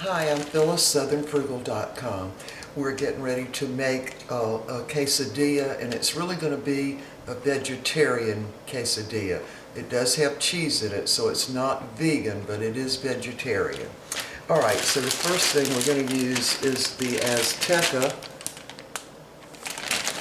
Hi, I'm Phyllis, southernfrugal.com. We're getting ready to make a quesadilla, and it's really going to be a vegetarian quesadilla. It does have cheese in it, so it's not vegan, but it is vegetarian. Alright, so the first thing we're going to use is the Azteca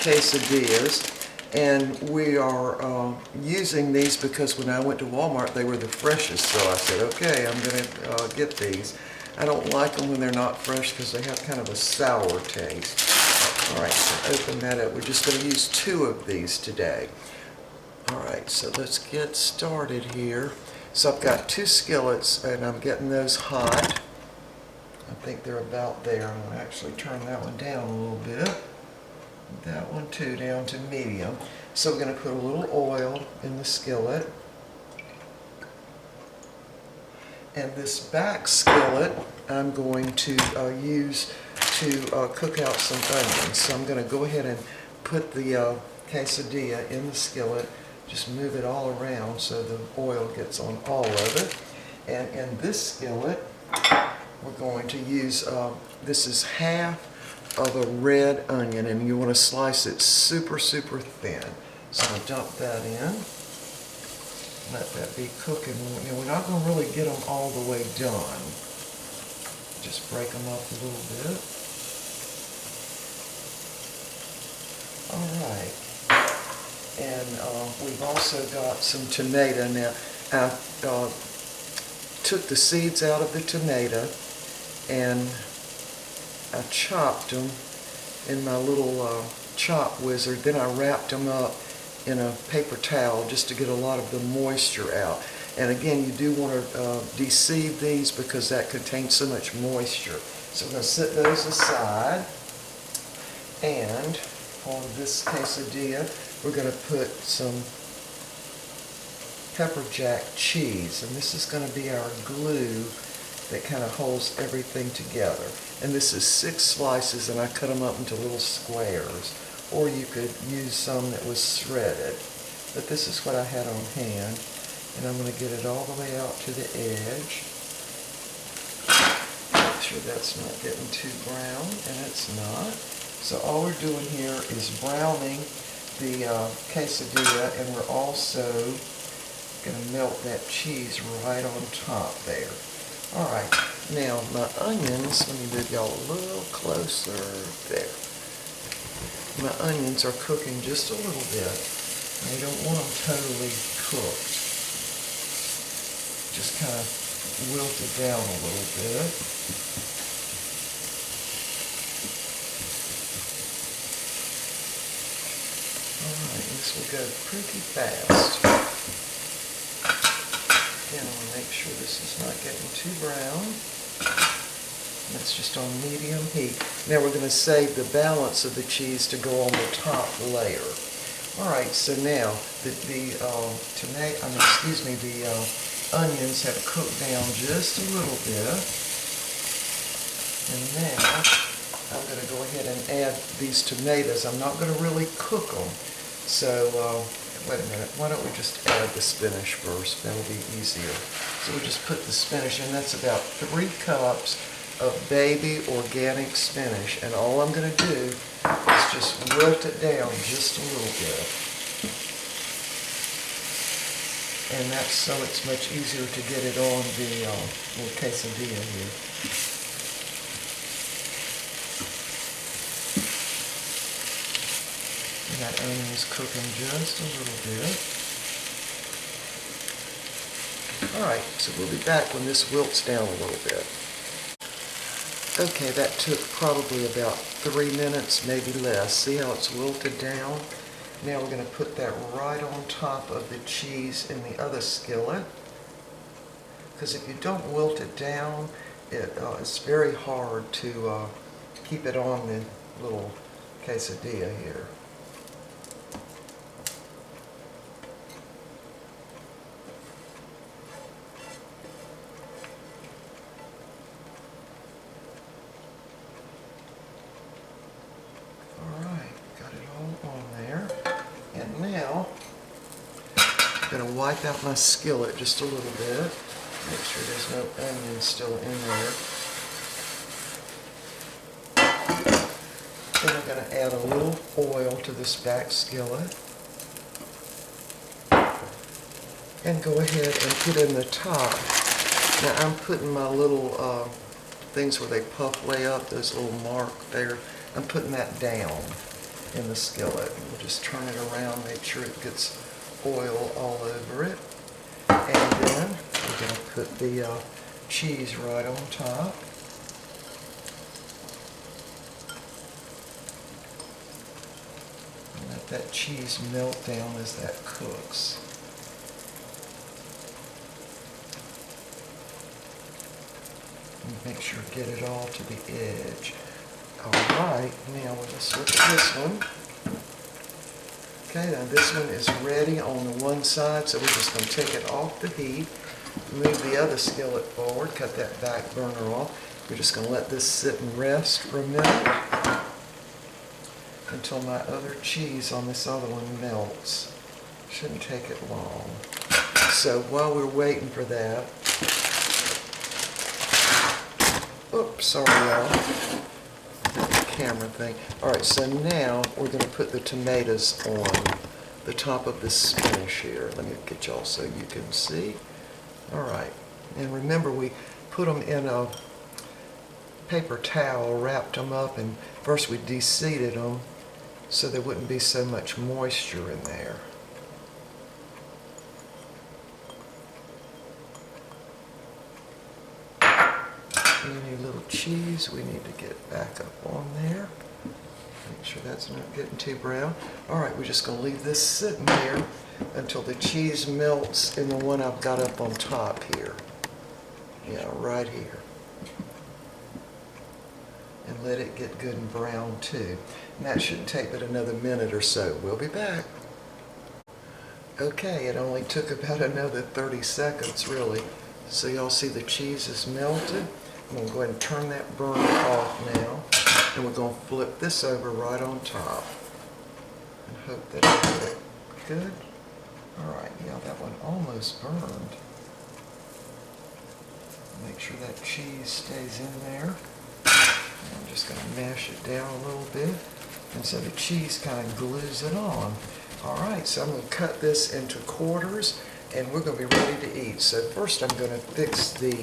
quesadillas. And we are using these because when I went to Walmart, they were the freshest. So I said, okay, I'm going to get these. I don't like them when they're not fresh because they have kind of a sour taste. All right, so open that up. We're just going to use 2 of these today. All right, so let's get started here. So I've got 2 skillets, and I'm getting those hot. I think they're about there. I'm going to actually turn that one down a little bit. That one too down to medium. So we're going to put a little oil in the skillet. And this back skillet I'm going to use to cook out some onions. So I'm going to go ahead and put the quesadilla in the skillet. Just move it all around so the oil gets on all of it. And in this skillet we're going to use, this is half of a red onion, and you want to slice it super thin. So I'm going to dump that in. Let that be cooking. You know, we're not going to really get them all the way done. Just break them up a little bit. Alright. And we've also got some tomato. Now, I took the seeds out of the tomato and I chopped them in my little chop wizard. Then I wrapped them up in a paper towel just to get a lot of the moisture out. And again, you do want to deseed these because that contains so much moisture. So we're going to set those aside. And on this quesadilla, we're going to put some pepper jack cheese. And this is going to be our glue that kind of holds everything together. And this is 6 slices, and I cut them up into little squares. Or you could use some that was shredded. But this is what I had on hand. And I'm going to get it all the way out to the edge. Make sure that's not getting too brown, and it's not. So all we're doing here is browning the quesadilla, and we're also going to melt that cheese right on top there. Alright, now my onions, let me move y'all a little closer there. My onions are cooking just a little bit. I don't want them totally cooked. Just kind of wilted down a little bit. Alright, this will go pretty fast. Again, I want to make sure this is not getting too brown. That's just on medium heat. Now we're going to save the balance of the cheese to go on the top layer. Alright, so now the onions have cooked down just a little bit. And now I'm going to go ahead and add these tomatoes. I'm not going to really cook them. So, wait a minute, why don't we just add the spinach first? That'll be easier. So we'll just put the spinach in. That's about 3 cups of baby organic spinach. And all I'm going to do is just wilt it down just a little bit. And that's so it's much easier to get it on the little quesadilla here. And that onion is cooking just a little bit. Alright, so we'll be back when this wilts down a little bit. Okay, that took probably about 3 minutes, maybe less. See how it's wilted down? Now we're going to put that right on top of the cheese in the other skillet. Because if you don't wilt it down, it's very hard to keep it on the little quesadilla here. Now, I'm going to wipe out my skillet just a little bit. Make sure there's no onion still in there. Then I'm going to add a little oil to this back skillet. And go ahead and put in the top. Now I'm putting my little things where they puff way up, those little mark there. I'm putting that down in the skillet. We'll just turn it around, make sure it gets oil all over it. And then we're going to put the cheese right on top. And let that cheese melt down as that cooks. And make sure to get it all to the edge. Alright, now we're going to switch this one. Okay, now this one is ready on the one side, so we're just going to take it off the heat, move the other skillet forward, cut that back burner off. We're just going to let this sit and rest for a minute until my other cheese on this other one melts. Shouldn't take it long. So while we're waiting for that, oops, sorry y'all. Camera thing. Alright, so now we're going to put the tomatoes on the top of this spinach here. Let me get y'all so you can see. Alright, and remember we put them in a paper towel, wrapped them up, and first we deseeded them so there wouldn't be so much moisture in there. Any little cheese we need to get back up on there. Make sure that's not getting too brown. Alright, we're just going to leave this sitting here until the cheese melts in the one I've got up on top here. Yeah, right here. And let it get good and brown too. And that shouldn't take but another minute or so. We'll be back. Okay, it only took about another 30 seconds really. So y'all see the cheese is melted. I'm going to go ahead and turn that burner off now, and we're going to flip this over right on top and hope that it'll get good. Alright, yeah, that one almost burned. Make sure that cheese stays in there. And I'm just going to mash it down a little bit, and so the cheese kind of glues it on. Alright, so I'm going to cut this into quarters, and we're going to be ready to eat. So first I'm going to fix the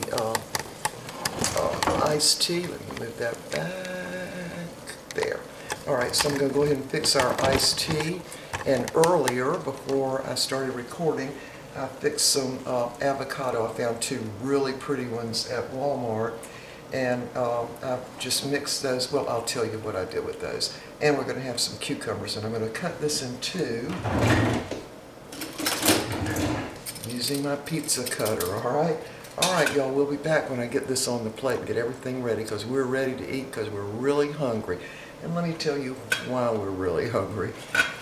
iced tea. Let me move that back there. Alright, so I'm going to go ahead and fix our iced tea. And earlier, before I started recording, I fixed some avocado. I found two really pretty ones at Walmart. And I've just mixed those. Well, I'll tell you what I did with those. And we're going to have some cucumbers. And I'm going to cut this in two using my pizza cutter, alright? Alright, y'all, we'll be back when I get this on the plate and get everything ready, because we're ready to eat because we're really hungry. And let me tell you why we're really hungry.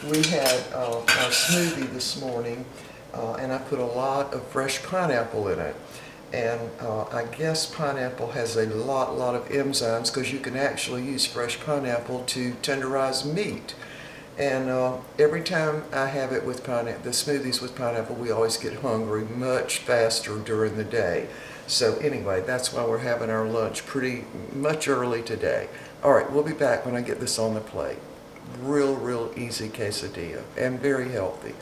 We had our smoothie this morning, and I put a lot of fresh pineapple in it. And I guess pineapple has a lot of enzymes, because you can actually use fresh pineapple to tenderize meat. And every time I have it with pineapple, the smoothies with pineapple, we always get hungry much faster during the day. So anyway, that's why we're having our lunch pretty much early today. Alright, we'll be back when I get this on the plate. Real easy quesadilla, and very healthy.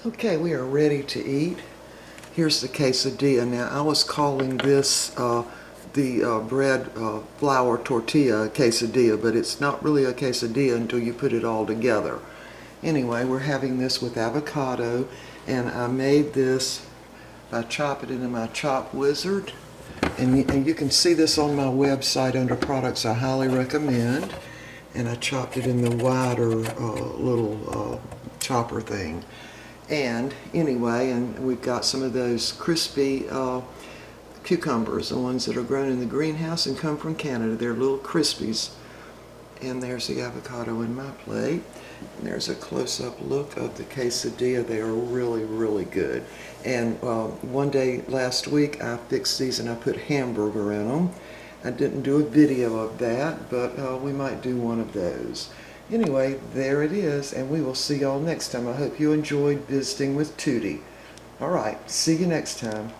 Okay, we are ready to eat. Here's the quesadilla. Now, I was calling this the bread flour tortilla quesadilla, but it's not really a quesadilla until you put it all together. Anyway, we're having this with avocado, and I made this by chopping it into my chop wizard, and you can see this on my website under products I highly recommend. And I chopped it in the wider little chopper thing. And anyway, and we've got some of those crispy cucumbers, the ones that are grown in the greenhouse and come from Canada. They're little crispies. And there's the avocado in my plate. And there's a close-up look of the quesadilla. They are really good. And one day last week I fixed these and I put hamburger in them. I didn't do a video of that, but we might do one of those. Anyway, there it is, and we will see y'all next time. I hope you enjoyed visiting with Tootie. Alright, see you next time.